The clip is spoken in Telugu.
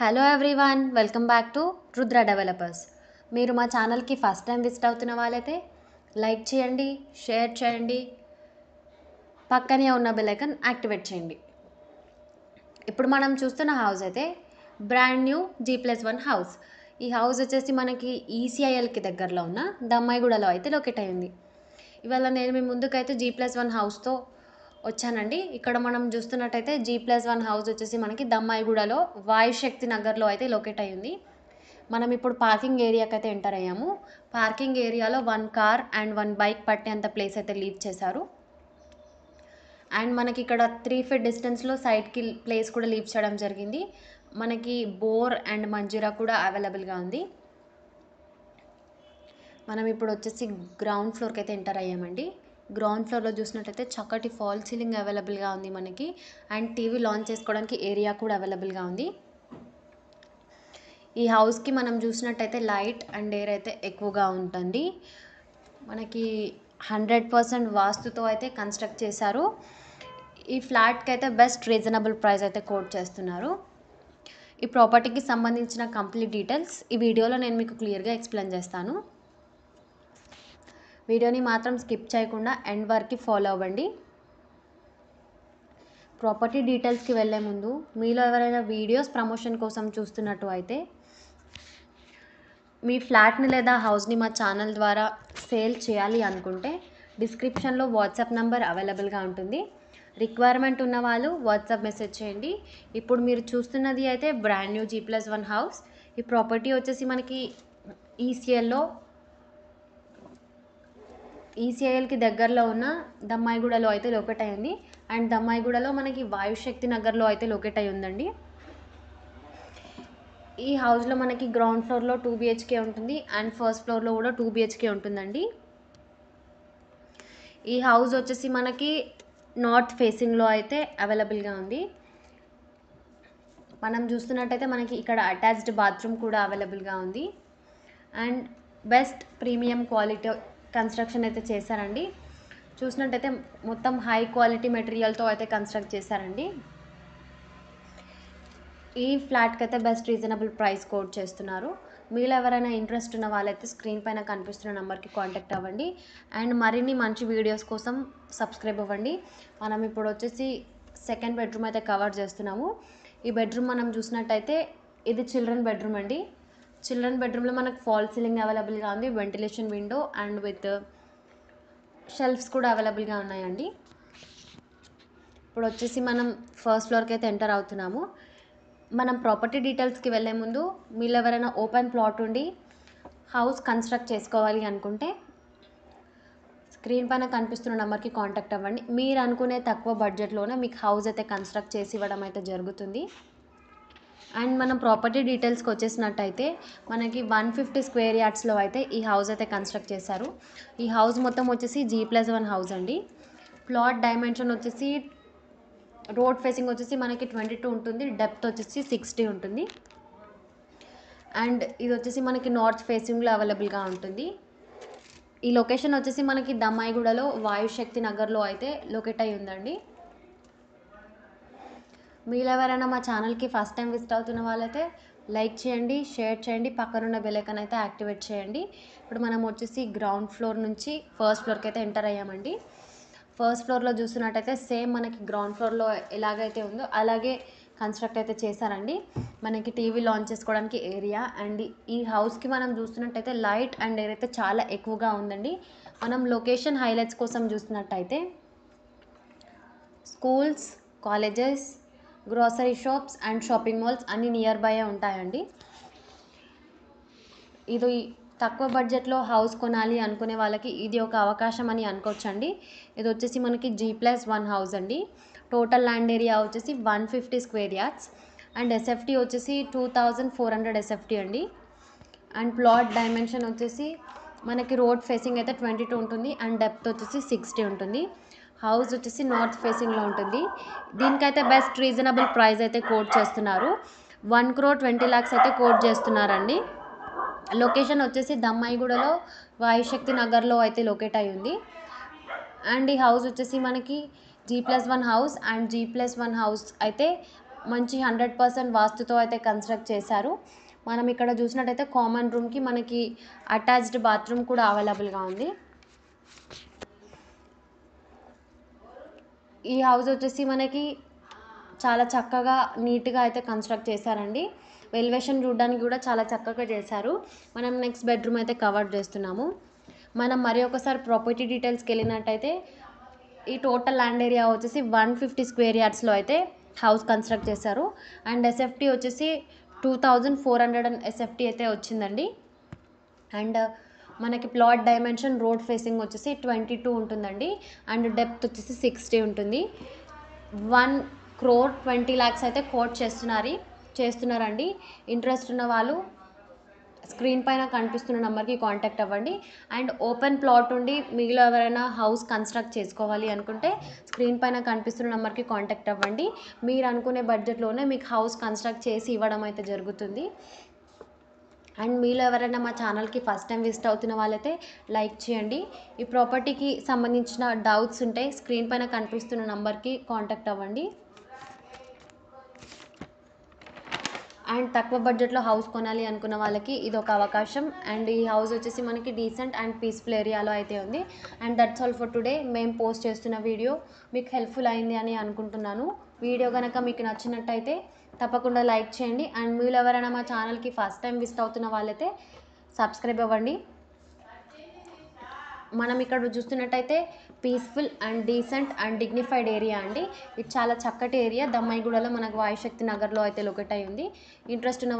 Hello everyone, welcome back to Rudra developers. మీరు మా ఛానల్కి ఫస్ట్ టైం విజిట్ అవుతున్న వాళ్ళైతే లైక్ చేయండి, షేర్ చేయండి, పక్కనే ఉన్న బెల్ ఐకాన్ యాక్టివేట్ చేయండి. ఇప్పుడు మనం చూస్తున్న హౌస్ అయితే బ్రాండ్ న్యూ G+1 హౌస్. ఈ హౌస్ వచ్చేసి మనకి ఈసీఐఎల్కి దగ్గరలో ఉన్న దమ్మాయిగూడలో అయితే లొకేట్ అయింది. ఇవాళ నేను మీ ముందుకైతే G+1 హౌస్తో వచ్చానండి. ఇక్కడ మనం చూస్తున్నట్టయితే G+1 హౌస్ వచ్చేసి మనకి దమ్మాయిగూడలో వాయుశక్తి నగర్లో అయితే లొకేట్ అయ్యింది. మనం ఇప్పుడు పార్కింగ్ ఏరియాకి అయితే ఎంటర్ అయ్యాము. పార్కింగ్ ఏరియాలో 1 కార్ అండ్ 1 బైక్ పట్టేంత ప్లేస్ అయితే లీవ్ చేశారు. అండ్ మనకి ఇక్కడ 3 ఫీట్ డిస్టెన్స్లో సైడ్కి ప్లేస్ కూడా లీవ్ చేయడం జరిగింది. మనకి బోర్ అండ్ మంజీరా కూడా అవైలబుల్గా ఉంది. మనం ఇప్పుడు వచ్చేసి గ్రౌండ్ ఫ్లోర్కి అయితే ఎంటర్ అయ్యామండి. గ్రౌండ్ ఫ్లోర్లో చూసినట్టయితే చక్కటి ఫాల్ సీలింగ్ అవైలబుల్గా ఉంది మనకి. అండ్ టీవీ లాంచ్ చేసుకోవడానికి ఏరియా కూడా అవైలబుల్గా ఉంది. ఈ హౌస్కి మనం చూసినట్టయితే లైట్ అండ్ ఎయిర్ అయితే ఎక్కువగా ఉంటుంది. మనకి 100% వాస్తుతో అయితే కన్స్ట్రక్ట్ చేశారు. ఈ ఫ్లాట్కి అయితే బెస్ట్ రీజనబుల్ ప్రైస్ అయితే కోట్ చేస్తున్నారు. ఈ ప్రాపర్టీకి సంబంధించిన కంప్లీట్ డీటెయిల్స్ ఈ వీడియోలో నేను మీకు క్లియర్గా ఎక్స్ప్లెయిన్ చేస్తాను. వీడియోని మాత్రం స్కిప్ చేయకుండా ఎండ్ వరకు ఫాలో అవ్వండి. ప్రాపర్టీ డీటెయిల్స్కి వెళ్ళే ముందు మీలో ఎవరైనా వీడియోస్ ప్రమోషన్ కోసం చూస్తున్నట్టు అయితే మీ ఫ్లాట్ని లేదా హౌస్ని మా ఛానల్ ద్వారా సేల్ చేయాలి అనుకుంటే డిస్క్రిప్షన్లో వాట్సాప్ నెంబర్ అవైలబుల్గా ఉంటుంది. రిక్వైర్మెంట్ ఉన్న వాళ్ళు వాట్సాప్ మెసేజ్ చేయండి. ఇప్పుడు మీరు చూస్తున్నది అయితే బ్రాండ్ న్యూ G+1 హౌస్. ఈ ప్రాపర్టీ వచ్చేసి మనకి ఈసీఐఎల్కి దగ్గరలో ఉన్న దమ్మాయిగూడలో అయితే లొకేట్ అయ్యింది. అండ్ దమ్మాయిగూడలో మనకి వాయుశక్తి నగర్లో అయితే లొకేట్ అయి ఉందండి. ఈ హౌస్లో మనకి గ్రౌండ్ ఫ్లోర్లో 2 BHK ఉంటుంది అండ్ ఫస్ట్ ఫ్లోర్లో కూడా 2 BHK ఉంటుందండి. ఈ హౌస్ వచ్చేసి మనకి నార్త్ ఫేసింగ్లో అయితే అవైలబుల్గా ఉంది. మనం చూస్తున్నట్టయితే మనకి ఇక్కడ అటాచ్డ్ బాత్రూమ్ కూడా అవైలబుల్గా ఉంది. And best premium quality construction అయితే చేశారండి. చూసినట్టయితే మొత్తం హై క్వాలిటీ మెటీరియల్తో అయితే కన్స్ట్రక్ట్ చేశారండి. ఈ ఫ్లాట్కి అయితే బెస్ట్ రీజనబుల్ ప్రైస్ కోట్ చేస్తున్నారు. మీలో ఎవరైనా ఇంట్రెస్ట్ ఉన్న వాళ్ళైతే స్క్రీన్ పైన కనిపిస్తున్న నెంబర్కి కాంటాక్ట్ అవ్వండి. అండ్ మరిన్ని మంచి వీడియోస్ కోసం సబ్స్క్రైబ్ అవ్వండి. మనం ఇప్పుడు వచ్చేసి సెకండ్ బెడ్రూమ్ అయితే కవర్ చేస్తున్నాము. ఈ బెడ్రూమ్ మనం చూసినట్టయితే ఇది చిల్డ్రన్ బెడ్రూమ్ అండి. చిల్డ్రన్ బెడ్రూమ్లో మనకు ఫాల్ సీలింగ్ అవైలబుల్గా ఉంది, ventilation window and with shelves కూడా అవైలబుల్గా ఉన్నాయండి. ఇప్పుడు వచ్చేసి మనం ఫస్ట్ ఫ్లోర్కి అయితే ఎంటర్ అవుతున్నాము. మనం ప్రాపర్టీ డీటెయిల్స్కి వెళ్ళే ముందు మీరు ఎవరైనా ఓపెన్ ప్లాట్ ఉండి హౌస్ కన్స్ట్రక్ట్ చేసుకోవాలి అనుకుంటే స్క్రీన్ పైన కనిపిస్తున్న నెంబర్కి కాంటాక్ట్ అవ్వండి. మీరు అనుకునే తక్కువ బడ్జెట్లోనే మీకు హౌస్ అయితే కన్స్ట్రక్ట్ చేసి ఇవ్వడం అయితే జరుగుతుంది. అండ్ మనం ప్రాపర్టీ డీటెయిల్స్కి వచ్చేసినట్టయితే మనకి 150 స్క్వేర్ యార్డ్స్లో అయితే ఈ హౌస్ అయితే కన్స్ట్రక్ట్ చేశారు. ఈ హౌస్ మొత్తం వచ్చేసి G+1 హౌస్ అండి. ప్లాట్ డైమెన్షన్ వచ్చేసి రోడ్ ఫేసింగ్ వచ్చేసి మనకి 22 ఉంటుంది, డెప్త్ వచ్చేసి 60 ఉంటుంది. అండ్ ఇది వచ్చేసి మనకి నార్త్ ఫేసింగ్లో అవైలబుల్గా ఉంటుంది. ఈ లొకేషన్ వచ్చేసి మనకి దమ్మాయిగూడలో వాయుశక్తి నగర్లో అయితే లొకేట్ అయి ఉందండి. మీరు ఎవరైనా మా ఛానల్కి ఫస్ట్ టైం విజిట్ అవుతున్న వాళ్ళైతే లైక్ చేయండి, షేర్ చేయండి, పక్కనున్న బెల్ ఐకాన్ అయితే యాక్టివేట్ చేయండి. ఇప్పుడు మనం వచ్చేసి గ్రౌండ్ ఫ్లోర్ నుంచి ఫస్ట్ ఫ్లోర్కి అయితే ఎంటర్ అయ్యామండి. ఫస్ట్ ఫ్లోర్లో చూస్తున్నట్టయితే సేమ్ మనకి గ్రౌండ్ ఫ్లోర్లో ఎలాగైతే ఉందో అలాగే కన్స్ట్రక్ట్ అయితే చేశారండి. మనకి టీవీ లాంచ్ చేసుకోవడానికి ఏరియా అండ్ ఈ హౌస్కి మనం చూస్తున్నట్టయితే లైట్ అండ్ ఎయిర్ అయితే చాలా ఎక్కువగా ఉందండి. మనం లొకేషన్ హైలైట్స్ కోసం చూస్తున్నట్టయితే schools, colleges, grocery shops and shopping malls అన్నీ నియర్ బై ఉంటాయండి. ఇది తక్కువ బడ్జెట్లో హౌస్ కొనాలి అనుకునే వాళ్ళకి ఇది ఒక అవకాశం అని అనుకోవచ్చండి. ఇది వచ్చేసి మనకి G+1 హౌస్ అండి. టోటల్ ల్యాండ్ ఏరియా వచ్చేసి 150 స్క్వేర్ యార్డ్స్ అండ్ ఎస్ఎఫ్టీ వచ్చేసి 2400 ఎస్ఎఫ్టీ అండి. అండ్ ప్లాట్ డైమెన్షన్ వచ్చేసి మనకి రోడ్ ఫేసింగ్ అయితే 22 ఉంటుంది అండ్ డెప్త్ వచ్చేసి 60 ఉంటుంది. హౌస్ వచ్చేసి నార్త్ ఫేసింగ్లో ఉంటుంది. దీనికైతే బెస్ట్ రీజనబుల్ ప్రైస్ అయితే కోట్ చేస్తున్నారు. 1,20,00,000 అయితే కోట్ చేస్తున్నారండి. లొకేషన్ వచ్చేసి దమ్మాయిగూడలో వాయుశక్తి నగర్లో అయితే లొకేట్ అయి ఉంది. అండ్ ఈ హౌస్ వచ్చేసి మనకి G+1 house and G+1 house అయితే మంచి 100% వాస్తుతో అయితే కన్స్ట్రక్ట్ చేశారు. మనం ఇక్కడ చూసినట్టయితే కామన్ రూమ్కి మనకి అటాచ్డ్ బాత్రూమ్ కూడా అవైలబుల్గా ఉంది. ఈ హౌస్ వచ్చేసి మనకి చాలా చక్కగా నీట్గా అయితే కన్స్ట్రక్ట్ చేశారండి. ఎలివేషన్ చూడడానికి కూడా చాలా చక్కగా చేశారు. మనం నెక్స్ట్ బెడ్రూమ్ అయితే కవర్ చేస్తున్నాము. మనం మరి ఒకసారి ప్రాపర్టీ డీటెయిల్స్కి వెళ్ళినట్టయితే ఈ టోటల్ ల్యాండ్ ఏరియా వచ్చేసి 150 స్క్వేర్ యార్డ్స్లో అయితే హౌస్ కన్స్ట్రక్ట్ చేశారు. అండ్ ఎస్ఎఫ్టీ వచ్చేసి 2400 ఎస్ఎఫ్టీ అయితే వచ్చిందండి. అండ్ మనకి ప్లాట్ డైమెన్షన్ రోడ్ ఫేసింగ్ వచ్చేసి 22 ఉంటుందండి. అండ్ డెప్త్ వచ్చేసి 60 ఉంటుంది. 1,20,00,000 అయితే కోట్ చేస్తున్నారండి. ఇంట్రెస్ట్ ఉన్న వాళ్ళు స్క్రీన్ పైన కనిపిస్తున్న నెంబర్కి కాంటాక్ట్ అవ్వండి. అండ్ ఓపెన్ ప్లాట్ ఉండి మీలో ఎవరైనా హౌస్ కన్స్ట్రక్ట్ చేసుకోవాలి అనుకుంటే స్క్రీన్ పైన కనిపిస్తున్న నెంబర్కి కాంటాక్ట్ అవ్వండి. మీరు అనుకునే బడ్జెట్లోనే మీకు హౌస్ కన్స్ట్రక్ట్ చేసి ఇవ్వడం అయితే జరుగుతుంది. అండ్ మీలో ఎవరైనా మా ఛానల్కి ఫస్ట్ టైం విజిట్ అవుతున్న వాళ్ళైతే లైక్ చేయండి. ఈ ప్రాపర్టీకి సంబంధించిన డౌట్స్ ఉంటే స్క్రీన్ పైన కనిపిస్తున్న నెంబర్కి కాంటాక్ట్ అవ్వండి. అండ్ తక్కువ బడ్జెట్లో హౌస్ కొనాలి అనుకున్న వాళ్ళకి ఇది ఒక అవకాశం. అండ్ ఈ హౌస్ వచ్చేసి మనకి డీసెంట్ అండ్ పీస్ఫుల్ ఏరియాలో అయితే ఉంది. And that's all for today. మేము పోస్ట్ చేస్తున్న వీడియో మీకు హెల్ప్ఫుల్ అయింది అని అనుకుంటున్నాను. వీడియో కనుక మీకు నచ్చినట్టయితే తప్పకుండా లైక్ చేయండి. అండ్ మీరు ఎవరైనా మా ఛానల్కి ఫస్ట్ టైం విజిట్ అవుతున్న వాళ్ళైతే సబ్స్క్రైబ్ అవ్వండి. మనం ఇక్కడ చూస్తున్నట్టయితే peaceful and decent and dignified area అండి. ఇది చాలా చక్కటి ఏరియా. దమ్మాయిగూడలో మనకు వాయుశక్తి నగర్లో అయితే లొకేట్ అయి ఉంది. ఇంట్రెస్ట్ ఉన్న